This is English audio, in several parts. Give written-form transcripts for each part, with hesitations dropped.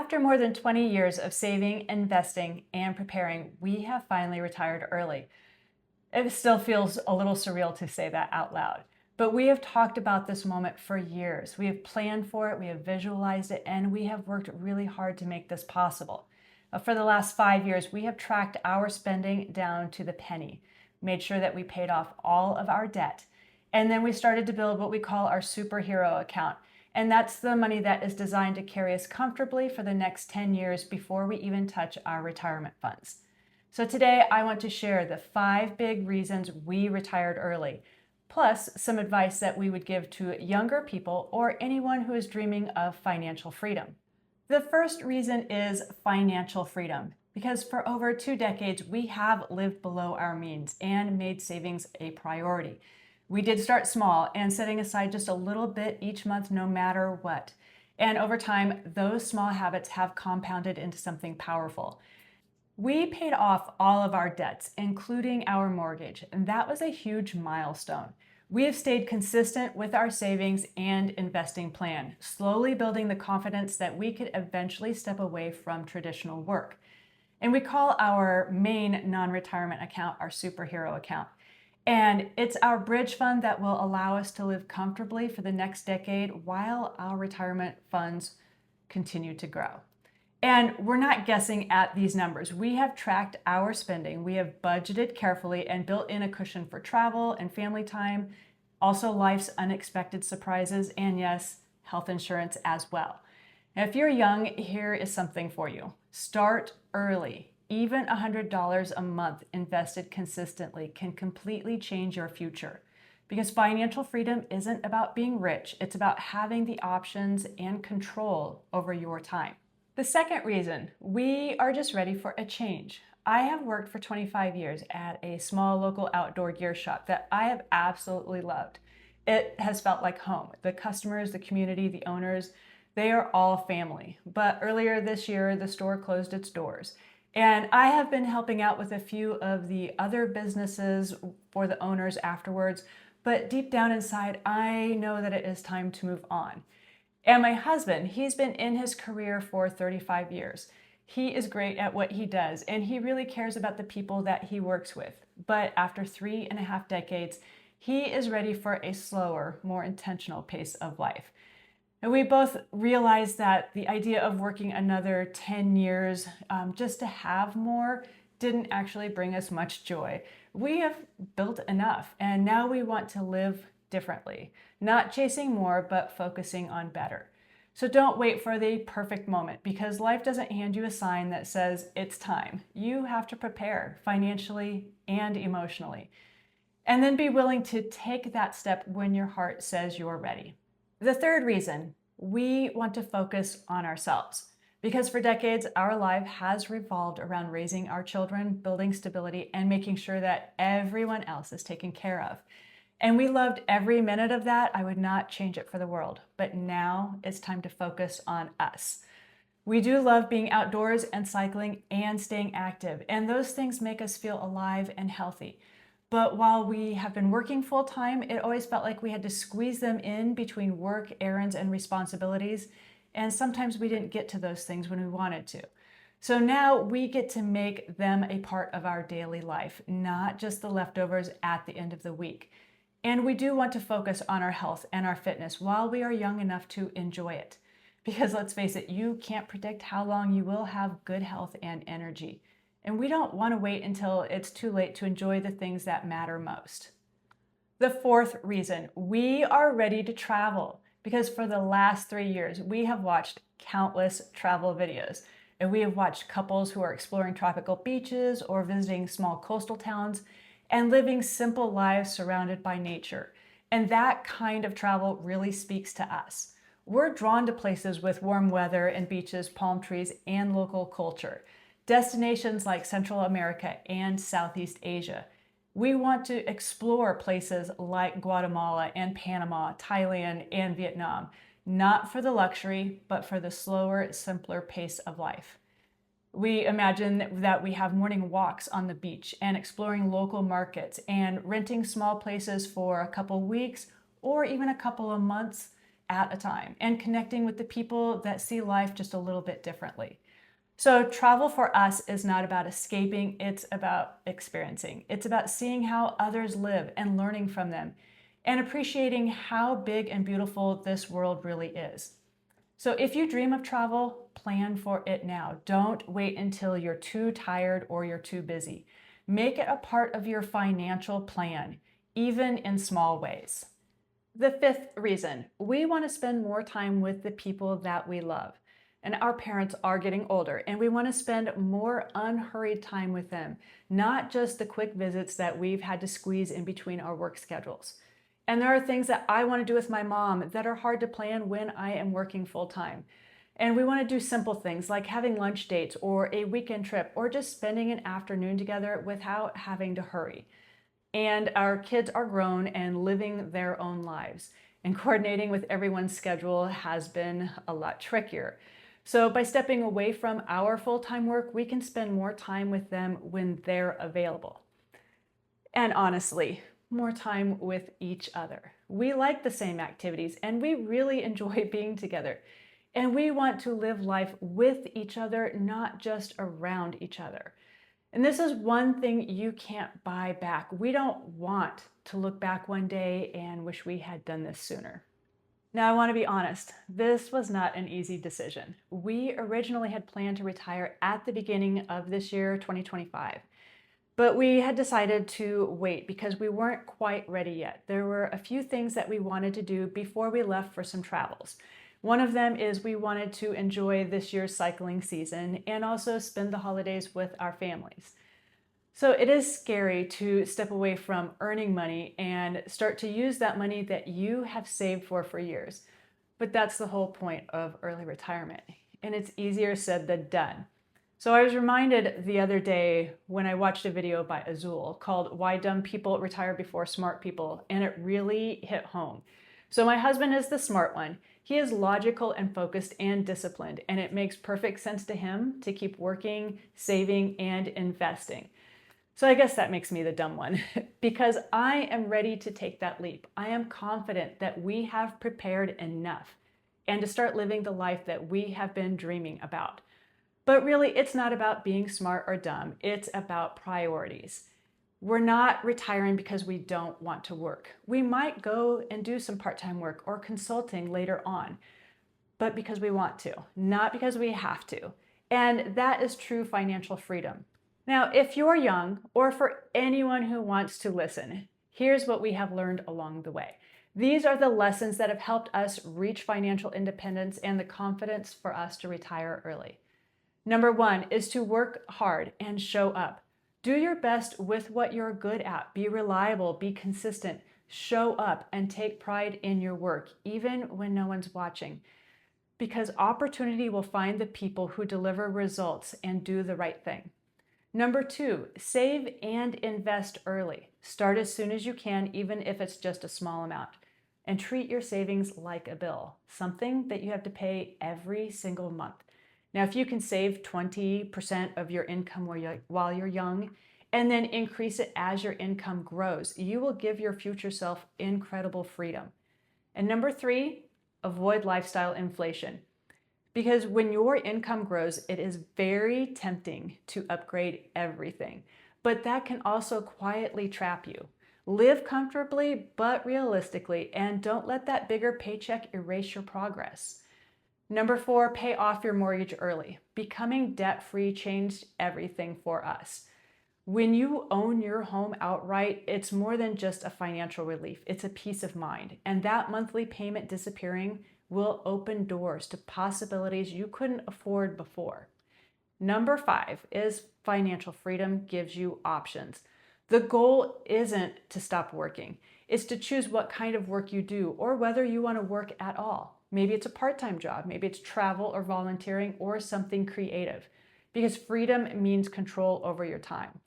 After more than 20 years of saving, investing, and preparing, we have finally retired early. It still feels a little surreal to say that out loud. But we have talked about this moment for years. We have planned for it, we have visualized it, and we have worked really hard to make this possible. For the last 5 years, we have tracked our spending down to the penny, made sure that we paid off all of our debt, and then we started to build what we call our superhero account. And that's the money that is designed to carry us comfortably for the next 10 years before we even touch our retirement funds. So today I want to share the 5 big reasons we retired early, plus some advice that we would give to younger people or anyone who is dreaming of financial freedom. The first reason is financial freedom, because for over 2 decades, we have lived below our means and made savings a priority. We did start small and setting aside just a little bit each month, no matter what. And over time, those small habits have compounded into something powerful. We paid off all of our debts, including our mortgage, and that was a huge milestone. We have stayed consistent with our savings and investing plan, slowly building the confidence that we could eventually step away from traditional work. And we call our main non-retirement account our superhero account. And it's our bridge fund that will allow us to live comfortably for the next decade while our retirement funds continue to grow. And we're not guessing at these numbers. We have tracked our spending. We have budgeted carefully and built in a cushion for travel and family time, also life's unexpected surprises, and yes, health insurance as well. Now, if you're young, here is something for you. Start early. Even $100 a month invested consistently can completely change your future. Because financial freedom isn't about being rich, it's about having the options and control over your time. The second reason, we are just ready for a change. I have worked for 25 years at a small local outdoor gear shop that I have absolutely loved. It has felt like home. The customers, the community, the owners, they are all family. But earlier this year, the store closed its doors. And I have been helping out with a few of the other businesses for the owners afterwards. But deep down inside, I know that it is time to move on. And my husband, he's been in his career for 35 years. He is great at what he does, and he really cares about the people that he works with. But after 3.5 decades, he is ready for a slower, more intentional pace of life. And we both realized that the idea of working another 10 years just to have more didn't actually bring us much joy. We have built enough, and now we want to live differently, not chasing more, but focusing on better. So don't wait for the perfect moment, because life doesn't hand you a sign that says it's time. You have to prepare financially and emotionally, and then be willing to take that step when your heart says you're ready. The third reason, we want to focus on ourselves. Because for decades, our life has revolved around raising our children, building stability, and making sure that everyone else is taken care of. And we loved every minute of that. I would not change it for the world. But now it's time to focus on us. We do love being outdoors and cycling and staying active, and those things make us feel alive and healthy. But while we have been working full time, it always felt like we had to squeeze them in between work, errands, and responsibilities. And sometimes we didn't get to those things when we wanted to. So now we get to make them a part of our daily life, not just the leftovers at the end of the week. And we do want to focus on our health and our fitness while we are young enough to enjoy it. Because let's face it, you can't predict how long you will have good health and energy. And we don't want to wait until it's too late to enjoy the things that matter most. The fourth reason, we are ready to travel. Because for the last 3 years, we have watched countless travel videos. And we have watched couples who are exploring tropical beaches or visiting small coastal towns and living simple lives surrounded by nature. And that kind of travel really speaks to us. We're drawn to places with warm weather and beaches, palm trees, and local culture. Destinations like Central America and Southeast Asia. We want to explore places like Guatemala and Panama, Thailand, and Vietnam, not for the luxury, but for the slower, simpler pace of life. We imagine that we have morning walks on the beach and exploring local markets and renting small places for a couple weeks or even a couple of months at a time and connecting with the people that see life just a little bit differently. So travel for us is not about escaping, it's about experiencing. It's about seeing how others live and learning from them and appreciating how big and beautiful this world really is. So if you dream of travel, plan for it now. Don't wait until you're too tired or you're too busy. Make it a part of your financial plan, even in small ways. The fifth reason, we want to spend more time with the people that we love. And our parents are getting older, and we want to spend more unhurried time with them, not just the quick visits that we've had to squeeze in between our work schedules. And there are things that I want to do with my mom that are hard to plan when I am working full time. And we want to do simple things like having lunch dates or a weekend trip or just spending an afternoon together without having to hurry. And our kids are grown and living their own lives. And coordinating with everyone's schedule has been a lot trickier. So by stepping away from our full-time work, we can spend more time with them when they're available. And honestly, more time with each other. We like the same activities and we really enjoy being together. And we want to live life with each other, not just around each other. And this is one thing you can't buy back. We don't want to look back one day and wish we had done this sooner. Now, I want to be honest, this was not an easy decision. We originally had planned to retire at the beginning of this year, 2025, but we had decided to wait because we weren't quite ready yet. There were a few things that we wanted to do before we left for some travels. One of them is we wanted to enjoy this year's cycling season and also spend the holidays with our families. So it is scary to step away from earning money and start to use that money that you have saved for years. But that's the whole point of early retirement. And it's easier said than done. So I was reminded the other day when I watched a video by Azul called Why Dumb People Retire Before Smart People, and it really hit home. So my husband is the smart one. He is logical and focused and disciplined, and it makes perfect sense to him to keep working, saving, and investing. So I guess that makes me the dumb one because I am ready to take that leap. I am confident that we have prepared enough and to start living the life that we have been dreaming about. But really, it's not about being smart or dumb. It's about priorities. We're not retiring because we don't want to work. We might go and do some part-time work or consulting later on, but because we want to, not because we have to. And that is true financial freedom. Now, if you're young, or for anyone who wants to listen, here's what we have learned along the way. These are the lessons that have helped us reach financial independence and the confidence for us to retire early. Number one is to work hard and show up. Do your best with what you're good at. Be reliable, be consistent, show up, and take pride in your work, even when no one's watching. Because opportunity will find the people who deliver results and do the right thing. Number two, save and invest early. Start as soon as you can, even if it's just a small amount. And treat your savings like a bill, something that you have to pay every single month. Now, if you can save 20% of your income while you're young, and then increase it as your income grows, you will give your future self incredible freedom. And number three, avoid lifestyle inflation. Because when your income grows, it is very tempting to upgrade everything. But that can also quietly trap you. Live comfortably, but realistically, and don't let that bigger paycheck erase your progress. Number four, pay off your mortgage early. Becoming debt-free changed everything for us. When you own your home outright, it's more than just a financial relief. It's a peace of mind. And that monthly payment disappearing will open doors to possibilities you couldn't afford before. Number five is financial freedom gives you options. The goal isn't to stop working. It's to choose what kind of work you do or whether you want to work at all. Maybe it's a part-time job, maybe it's travel or volunteering or something creative, because freedom means control over your time.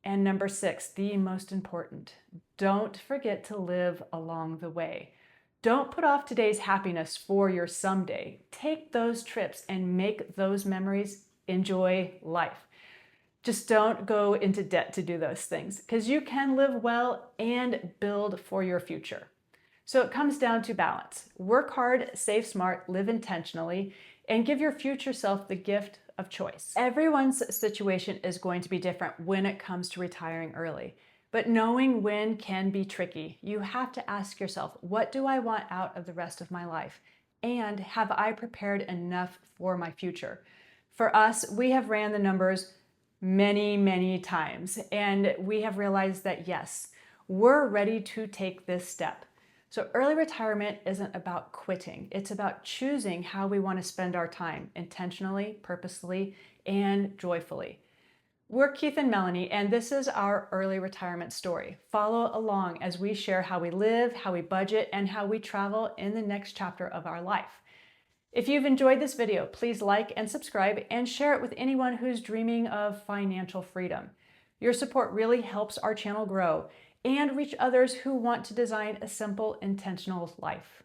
And number six, the most important, don't forget to live along the way. Don't put off today's happiness for your someday. Take those trips and make those memories. Enjoy life. Just don't go into debt to do those things because you can live well and build for your future. So it comes down to balance. Work hard, save smart, live intentionally, and give your future self the gift of choice. Everyone's situation is going to be different when it comes to retiring early, but knowing when can be tricky. You have to ask yourself, what do I want out of the rest of my life? And have I prepared enough for my future? For us, we have ran the numbers many times, and we have realized that yes, we're ready to take this step. So early retirement isn't about quitting. It's about choosing how we want to spend our time intentionally, purposefully, and joyfully. We're Keith and Melanie, and this is our early retirement story. Follow along as we share how we live, how we budget, and how we travel in the next chapter of our life. If you've enjoyed this video, please like and subscribe and share it with anyone who's dreaming of financial freedom. Your support really helps our channel grow and reach others who want to design a simple, intentional life.